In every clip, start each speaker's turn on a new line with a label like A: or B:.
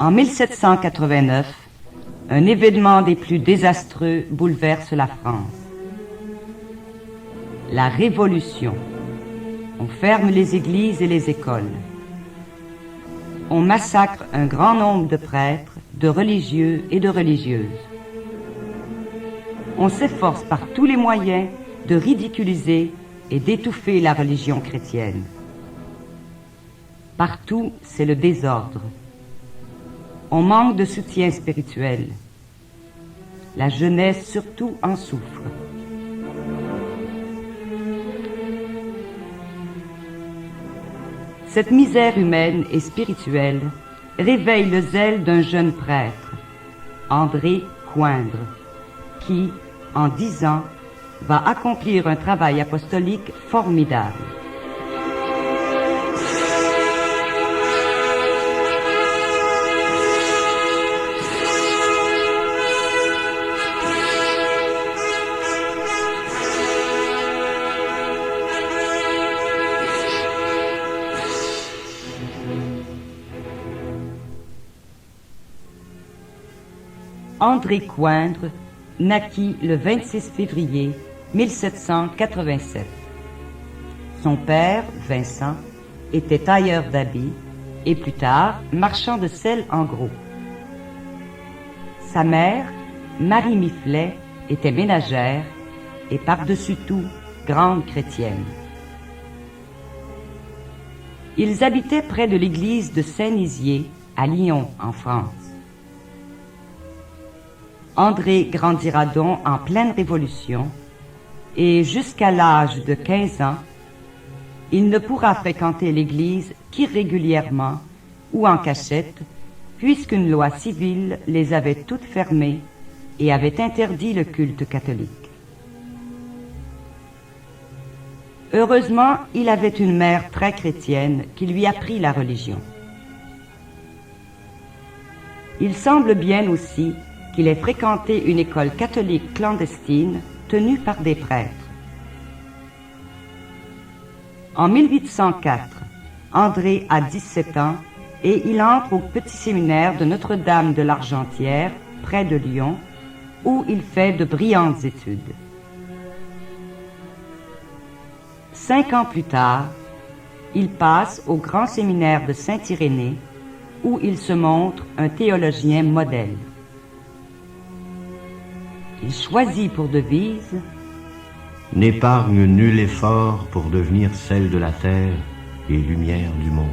A: En 1789, un événement des plus désastreux bouleverse la France. La Révolution. On ferme les églises et les écoles. On massacre un grand nombre de prêtres, de religieux et de religieuses. On s'efforce par tous les moyens de ridiculiser et d'étouffer la religion chrétienne. Partout, c'est le désordre. On manque de soutien spirituel. La jeunesse surtout en souffre. Cette misère humaine et spirituelle réveille le zèle d'un jeune prêtre, André Coindre, qui, en 10 ans, va accomplir un travail apostolique formidable. André Coindre naquit le 26 février 1787. Son père, Vincent, était tailleur d'habits et plus tard marchand de sel en gros. Sa mère, Marie Mifflet, était ménagère et par-dessus tout grande chrétienne. Ils habitaient près de l'église de Saint-Nizier à Lyon, en France. André grandira donc en pleine révolution et jusqu'à l'âge de 15 ans, il ne pourra fréquenter l'église qu'irrégulièrement ou en cachette, puisqu'une loi civile les avait toutes fermées et avait interdit le culte catholique. Heureusement, il avait une mère très chrétienne qui lui apprit la religion. Il semble bien aussi qu'il ait fréquenté une école catholique clandestine tenue par des prêtres. En 1804, André a 17 ans et il entre au petit séminaire de Notre-Dame de l'Argentière, près de Lyon, où il fait de brillantes études. 5 ans plus tard, il passe au grand séminaire de Saint-Irénée, où il se montre un théologien modèle. Il choisit pour devise «
B: N'épargne nul effort pour devenir sel de la terre et lumière du monde ».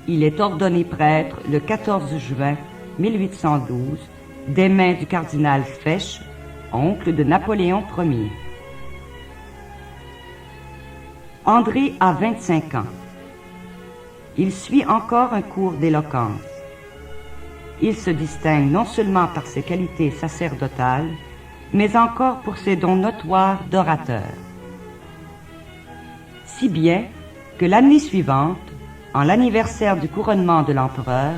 A: Il est ordonné prêtre le 14 juin 1812 des mains du cardinal Fesch, oncle de Napoléon Ier. André a 25 ans. Il suit encore un cours d'éloquence. Il se distingue non seulement par ses qualités sacerdotales, mais encore pour ses dons notoires d'orateur. Si bien que l'année suivante, en l'anniversaire du couronnement de l'empereur,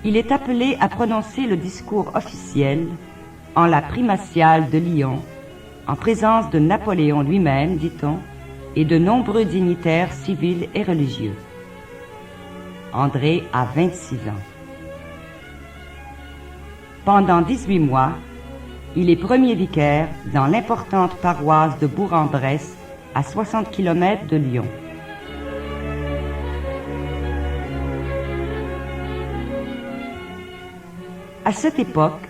A: il est appelé à prononcer le discours officiel en la primatiale de Lyon, en présence de Napoléon lui-même, dit-on, et de nombreux dignitaires civils et religieux. André a 26 ans. Pendant 18 mois, il est premier vicaire dans l'importante paroisse de Bourg-en-Bresse, à 60 km de Lyon. À cette époque,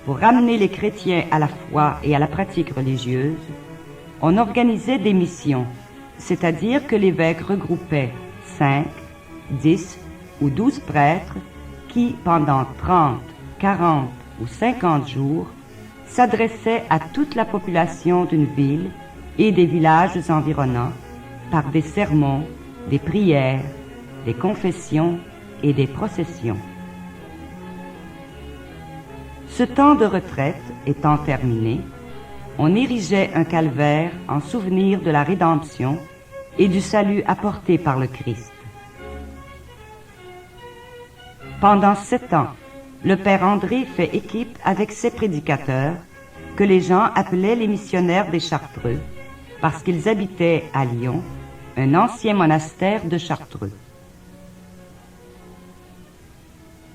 A: pour ramener les chrétiens à la foi et à la pratique religieuse, on organisait des missions, c'est-à-dire que l'évêque regroupait 5, 10 ou 12 prêtres qui, pendant 30, 40 ou 50 jours, s'adressaient à toute la population d'une ville et des villages environnants par des sermons, des prières, des confessions et des processions. Ce temps de retraite étant terminé, on érigeait un calvaire en souvenir de la rédemption et du salut apporté par le Christ. Pendant 7 ans, le père André fait équipe avec ses prédicateurs, que les gens appelaient les missionnaires des Chartreux, parce qu'ils habitaient à Lyon, un ancien monastère de Chartreux.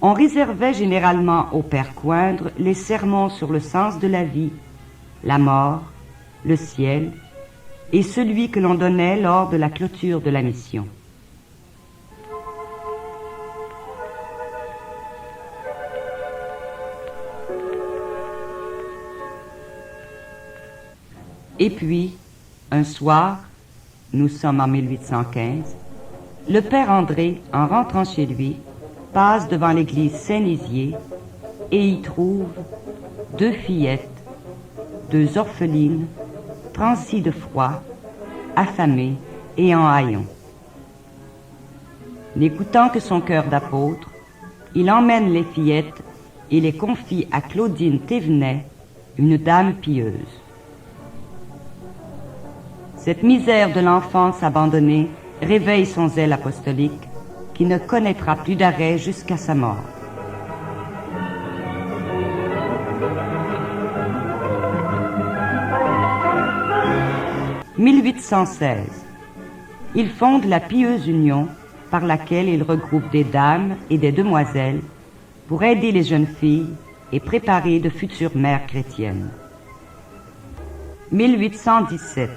A: On réservait généralement au père Coindre les sermons sur le sens de la vie, la mort, le ciel, et celui que l'on donnait lors de la clôture de la mission. Et puis, un soir, nous sommes en 1815, le père André, en rentrant chez lui, passe devant l'église Saint-Nizier et y trouve 2 fillettes, 2 orphelines, transies de froid, affamées et en haillons. N'écoutant que son cœur d'apôtre, il emmène les fillettes et les confie à Claudine Thévenet, une dame pieuse. Cette misère de l'enfance abandonnée réveille son zèle apostolique, qui ne connaîtra plus d'arrêt jusqu'à sa mort. « 1816. Il fonde la pieuse union par laquelle il regroupe des dames et des demoiselles pour aider les jeunes filles et préparer de futures mères chrétiennes. 1817.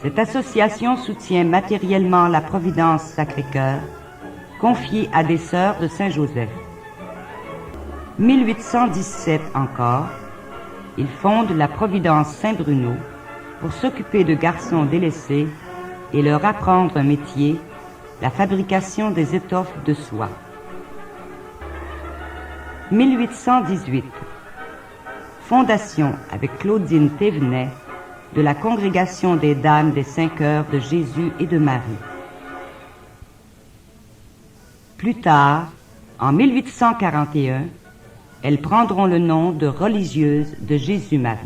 A: Cette association soutient matériellement la Providence Sacré-Cœur, confiée à des sœurs de Saint-Joseph. 1817 encore, il fonde la Providence Saint-Bruno pour s'occuper de garçons délaissés et leur apprendre un métier, la fabrication des étoffes de soie. 1818. Fondation avec Claudine Thévenet de la Congrégation des Dames des 5 Heures de Jésus et de Marie. Plus tard, en 1841, elles prendront le nom de religieuses de Jésus-Marie.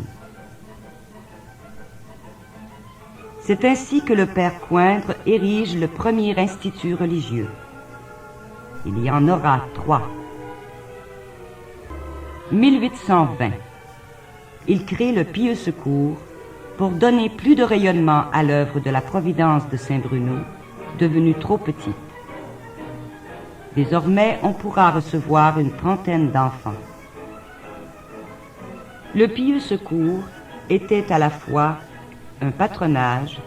A: C'est ainsi que le père Coindre érige le premier institut religieux. Il y en aura 3. 1820. Il crée le Pieux Secours pour donner plus de rayonnement à l'œuvre de la Providence de Saint-Bruno, devenue trop petite. Désormais, on pourra recevoir une 30aine d'enfants. Le Pieux Secours était à la fois un patronage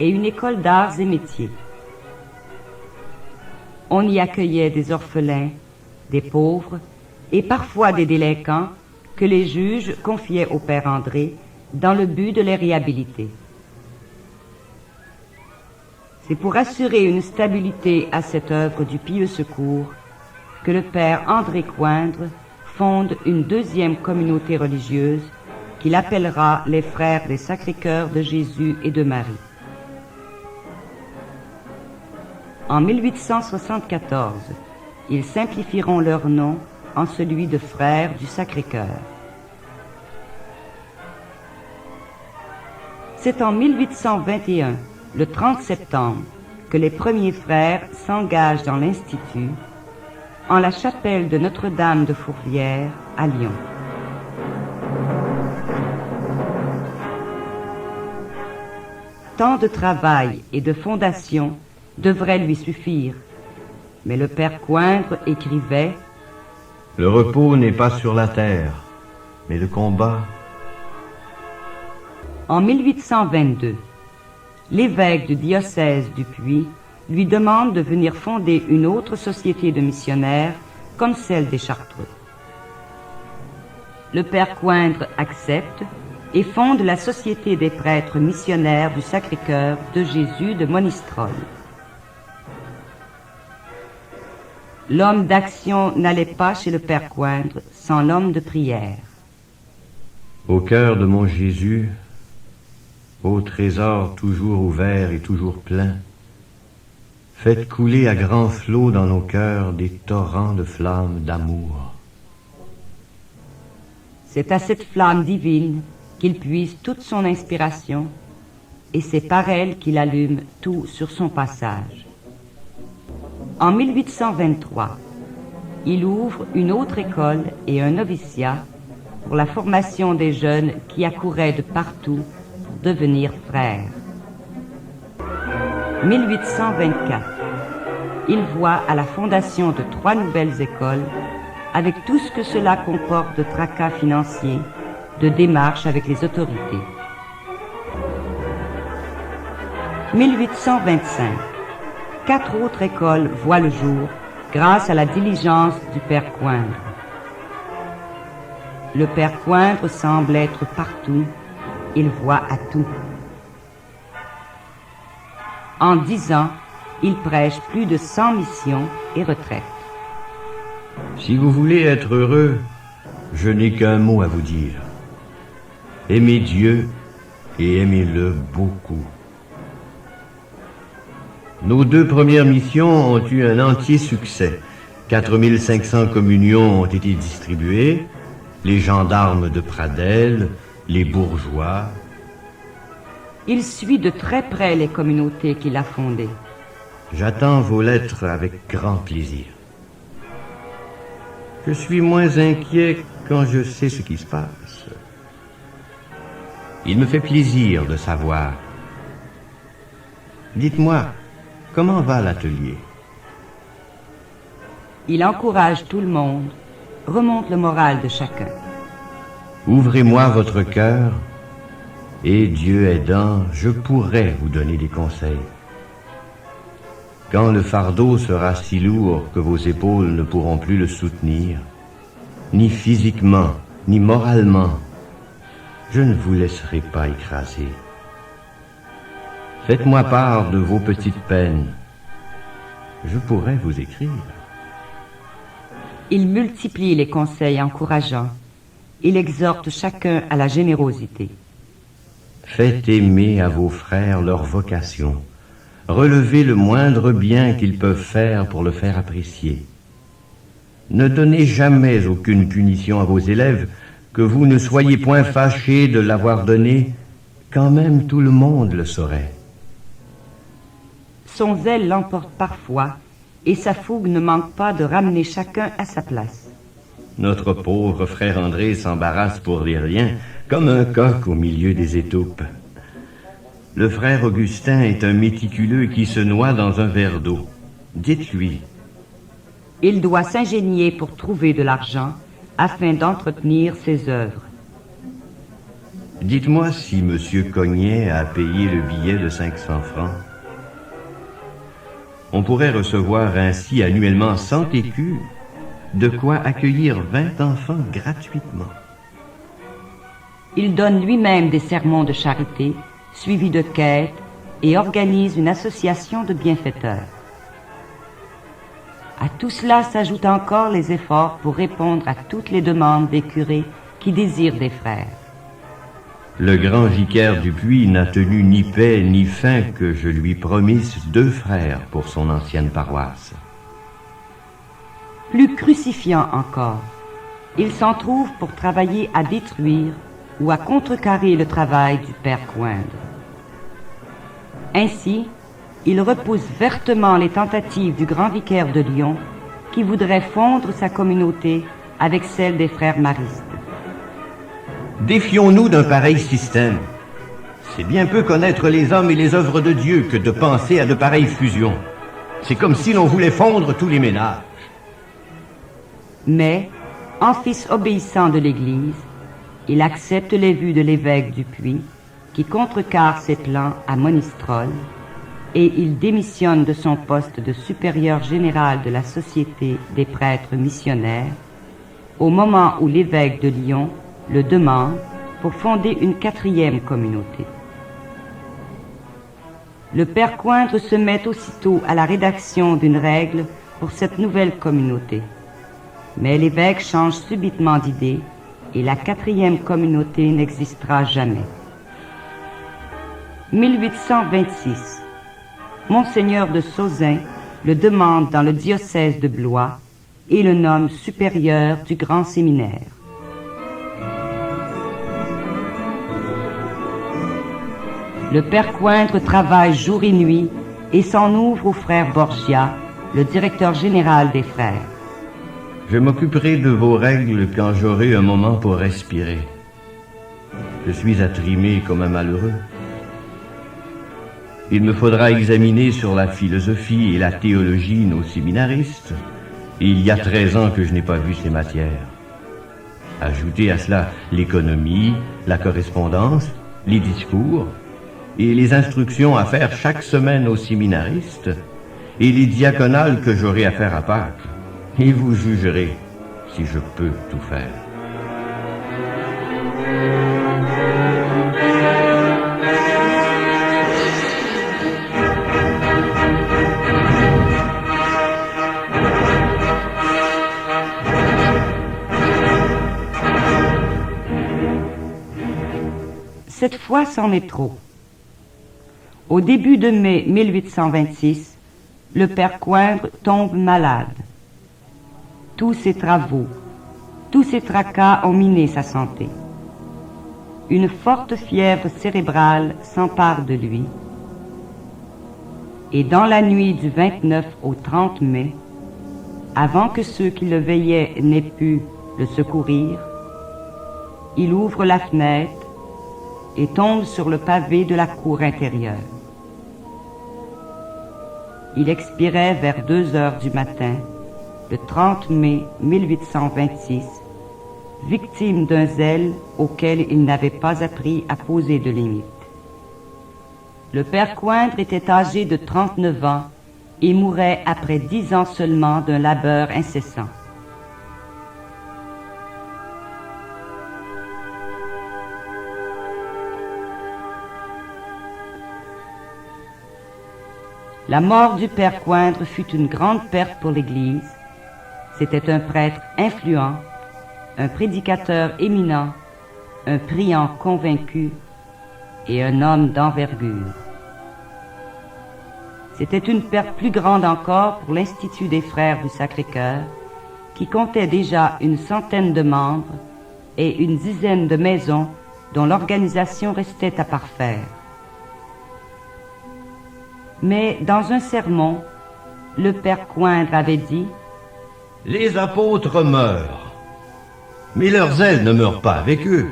A: et une école d'arts et métiers. On y accueillait des orphelins, des pauvres et parfois des délinquants que les juges confiaient au père André dans le but de les réhabiliter. C'est pour assurer une stabilité à cette œuvre du Pieux Secours que le père André Coindre fonde une 2e communauté religieuse qu'il appellera les Frères des Sacré-Cœurs de Jésus et de Marie. En 1874, ils simplifieront leur nom en celui de Frères du Sacré-Cœur. C'est en 1821, le 30 septembre, que les premiers frères s'engagent dans l'Institut, en la chapelle de Notre-Dame de Fourvière, à Lyon. Tant de travail et de fondation devraient lui suffire, mais le père Coindre écrivait «
B: Le repos n'est pas sur la terre, mais le combat. »
A: En 1822, l'évêque du diocèse du Puy lui demande de venir fonder une autre société de missionnaires comme celle des Chartreux. Le père Coindre accepte et fonde la Société des prêtres missionnaires du Sacré-Cœur de Jésus de Monistrol. L'homme d'action n'allait pas chez le père Coindre sans l'homme de prière.
B: Au cœur de mon Jésus, ô trésor toujours ouvert et toujours plein, faites couler à grands flots dans nos cœurs des torrents de flammes d'amour.
A: C'est à cette flamme divine qu'il puise toute son inspiration, et c'est par elle qu'il allume tout sur son passage. En 1823, il ouvre une autre école et un noviciat pour la formation des jeunes qui accouraient de partout pour devenir frères. 1824, il voit à la fondation de 3 nouvelles écoles, avec tout ce que cela comporte de tracas financiers, de démarches avec les autorités. 1825. 4 autres écoles voient le jour grâce à la diligence du père Coindre. Le père Coindre semble être partout, il voit à tout. En 10 ans, il prêche plus de 100 missions et retraites.
B: Si vous voulez être heureux, je n'ai qu'un mot à vous dire. Aimez Dieu et aimez-le beaucoup. Nos 2 premières missions ont eu un entier succès. 4500 communions ont été distribuées, les gendarmes de Pradelles, les bourgeois.
A: Il suit de très près les communautés qu'il a fondées.
B: J'attends vos lettres avec grand plaisir. Je suis moins inquiet quand je sais ce qui se passe. Il me fait plaisir de savoir. Dites-moi, comment va l'atelier?
A: Il encourage tout le monde, remonte le moral de chacun.
B: Ouvrez-moi votre cœur, et Dieu aidant, je pourrai vous donner des conseils. Quand le fardeau sera si lourd que vos épaules ne pourront plus le soutenir, ni physiquement, ni moralement, je ne vous laisserai pas écraser. Faites-moi part de vos petites peines. Je pourrai vous écrire.
A: Il multiplie les conseils encourageants. Il exhorte chacun à la générosité.
B: Faites aimer à vos frères leur vocation. Relevez le moindre bien qu'ils peuvent faire pour le faire apprécier. Ne donnez jamais aucune punition à vos élèves, que vous ne soyez point fâchés de l'avoir donné, quand même tout le monde le saurait.
A: Son zèle l'emporte parfois, et sa fougue ne manque pas de ramener chacun à sa place.
B: Notre pauvre frère André s'embarrasse pour les riens, comme un coq au milieu des étoupes. Le frère Augustin est un méticuleux qui se noie dans un verre d'eau. Dites-lui.
A: Il doit s'ingénier pour trouver de l'argent afin d'entretenir ses œuvres.
B: Dites-moi si Monsieur Cognet a payé le billet de 500 francs. On pourrait recevoir ainsi annuellement 100 écus, de quoi accueillir 20 enfants gratuitement.
A: Il donne lui-même des sermons de charité, suivis de quêtes, et organise une association de bienfaiteurs. À tout cela s'ajoutent encore les efforts pour répondre à toutes les demandes des curés qui désirent des frères.
B: Le grand vicaire du Puy n'a tenu ni paix ni faim que je lui promisse 2 frères pour son ancienne paroisse.
A: Plus crucifiant encore, il s'en trouve pour travailler à détruire ou à contrecarrer le travail du père Coindre. Ainsi, il repousse vertement les tentatives du grand vicaire de Lyon qui voudrait fondre sa communauté avec celle des frères maristes.
B: Défions-nous d'un pareil système. C'est bien peu connaître les hommes et les œuvres de Dieu que de penser à de pareilles fusions. C'est comme si l'on voulait fondre tous les ménages.
A: Mais, en fils obéissant de l'Église, il accepte les vues de l'évêque du Puy, qui contrecarre ses plans à Monistrol, et il démissionne de son poste de supérieur général de la Société des prêtres missionnaires, au moment où l'évêque de Lyon le demande pour fonder une 4e communauté. Le père Coindre se met aussitôt à la rédaction d'une règle pour cette nouvelle communauté. Mais l'évêque change subitement d'idée et la 4e communauté n'existera jamais. 1826. Monseigneur de Sauzin le demande dans le diocèse de Blois et le nomme supérieur du grand séminaire. Le père Coindre travaille jour et nuit et s'en ouvre au frère Borgia, le directeur général des frères.
B: Je m'occuperai de vos règles quand j'aurai un moment pour respirer. Je suis attrimé comme un malheureux. Il me faudra examiner sur la philosophie et la théologie nos séminaristes. Et il y a 13 ans que je n'ai pas vu ces matières. Ajoutez à cela l'économie, la correspondance, les discours et les instructions à faire chaque semaine aux séminaristes et les diaconales que j'aurai à faire à Pâques. Et vous jugerez si je peux tout faire.
A: Cette fois, c'en est trop. Au début de mai 1826, le père Coindre tombe malade. Tous ses travaux, tous ses tracas ont miné sa santé. Une forte fièvre cérébrale s'empare de lui. Et dans la nuit du 29 au 30 mai, avant que ceux qui le veillaient n'aient pu le secourir, il ouvre la fenêtre et tombe sur le pavé de la cour intérieure. Il expirait vers 2 heures du matin, le 30 mai 1826, victime d'un zèle auquel il n'avait pas appris à poser de limites. Le père Coindre était âgé de 39 ans et mourait après 10 ans seulement d'un labeur incessant. La mort du père Coindre fut une grande perte pour l'Église. C'était un prêtre influent, un prédicateur éminent, un priant convaincu et un homme d'envergure. C'était une perte plus grande encore pour l'Institut des Frères du Sacré-Cœur, qui comptait déjà une centaine de membres et une dizaine de maisons dont l'organisation restait à parfaire. Mais dans un sermon, le père Coindre avait dit «
B: Les apôtres meurent, mais leur zèle ne meurt pas avec eux.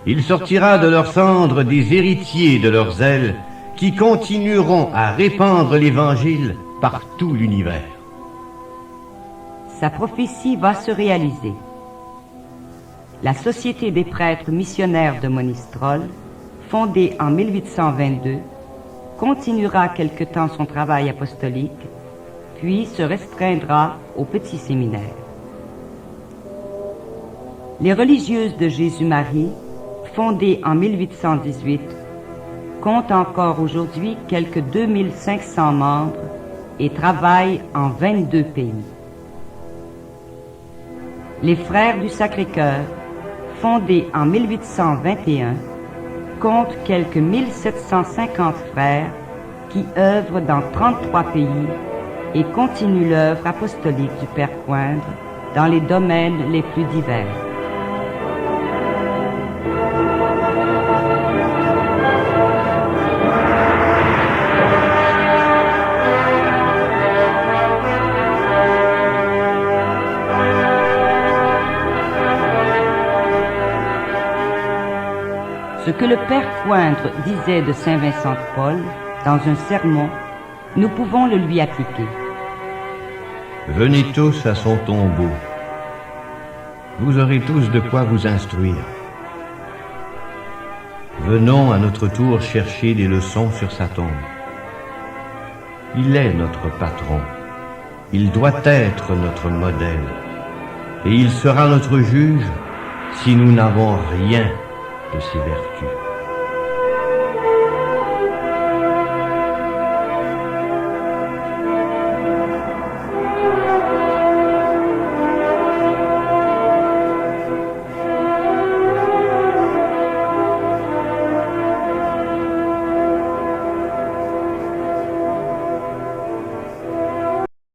B: Il sortira de leurs cendres des héritiers de leur zèle qui continueront à répandre l'Évangile par tout l'univers. »
A: Sa prophétie va se réaliser. La Société des prêtres missionnaires de Monistrol, fondée en 1822, continuera quelque temps son travail apostolique, puis se restreindra au petit séminaire. Les religieuses de Jésus-Marie, fondées en 1818, comptent encore aujourd'hui quelques 2500 membres et travaillent en 22 pays. Les Frères du Sacré-Cœur, fondés en 1821, compte quelques 1750 frères qui œuvrent dans 33 pays et continuent l'œuvre apostolique du père Coindre dans les domaines les plus divers. Ce que le père Coindre disait de Saint Vincent de Paul dans un sermon, nous pouvons le lui appliquer.
B: Venez tous à son tombeau. Vous aurez tous de quoi vous instruire. Venons à notre tour chercher des leçons sur sa tombe. Il est notre patron. Il doit être notre modèle. Et il sera notre juge si nous n'avons rien de ses vertus.